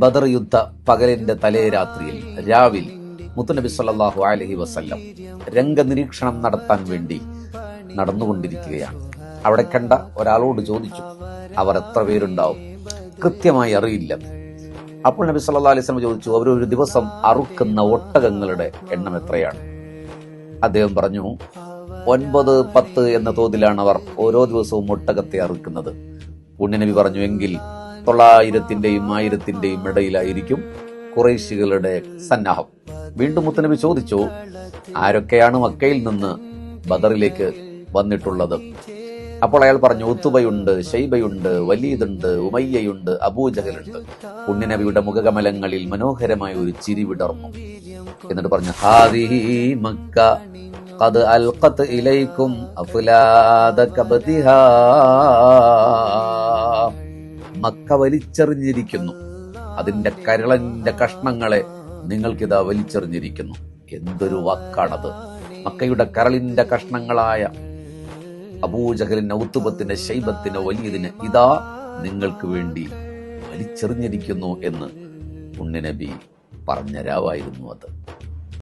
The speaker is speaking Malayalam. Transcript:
ബദർ യുദ്ധ പകലിന്റെ തലേ രാത്രിയിൽ രാവിൽ മുത്തുനബി സല്ലല്ലാഹു അലൈഹി വസല്ലം രംഗനിരീക്ഷണം നടത്താൻ വേണ്ടി നടന്നുകൊണ്ടിരിക്കുകയാണ്. അവിടെ കണ്ട ഒരാളോട് ചോദിച്ചു, അവർ എത്ര പേരുണ്ടാവും? കൃത്യമായി അറിയില്ല. അപ്പോൾ നബി സല്ലല്ലാഹു അലൈഹി വസല്ലം ചോദിച്ചു, അവരൊരു ദിവസം അറുക്കുന്ന ഒട്ടകങ്ങളുടെ എണ്ണം എത്രയാണ്? അദ്ദേഹം പറഞ്ഞു, 9, 10 എന്ന തോതിലാണ് അവർ ഓരോ ദിവസവും ഒട്ടകത്തെ അറുക്കുന്നത്. പുണ്യനബി പറഞ്ഞു, എങ്കിൽ 900-ന്റെയും 1000-ന്റെയും ഇടയിലായിരിക്കും ഖുറൈശികളുടെ സന്നാഹം. വീണ്ടും മുത്തുനബി ചോദിച്ചു, ആരൊക്കെയാണ് മക്കയിൽ നിന്ന് ബദറിലേക്ക് വന്നിട്ടുള്ളത്? അപ്പോൾ അയാൾ പറഞ്ഞു, ഉത്തുബയുണ്ട്, ഷൈബയുണ്ട്, വലീദുണ്ട്, ഉമയ്യയുണ്ട്, അബൂജഹലുണ്ട്. പുണ്യനബിയുടെ മുഖകമലങ്ങളിൽ മനോഹരമായ ഒരു ചിരി വിടർന്നു. എന്നിട്ട് പറഞ്ഞു, ഹാദിഹി മക്ക ഖദ് അൽഖത് ഇലൈക്കും അഫ്ലാദ കബദിഹാ. മക്ക വലിച്ചെറിഞ്ഞിരിക്കുന്നു, അതിന്റെ കരളിന്റെ കഷ്ണങ്ങളെ നിങ്ങൾക്കിതാ വലിച്ചെറിഞ്ഞിരിക്കുന്നു. എന്തൊരു വാക്കാണത്! മക്കയുടെ കരളിന്റെ കഷ്ണങ്ങളായ അബൂജഹലിന്, ഉത്തുബത്തിന്, ശൈബത്തിന്, വലീദിന് ഇതാ നിങ്ങൾക്ക് വേണ്ടി വലിച്ചെറിഞ്ഞിരിക്കുന്നു എന്ന് പുണ്യനബി പറഞ്ഞ രാവായിരുന്നു അത്.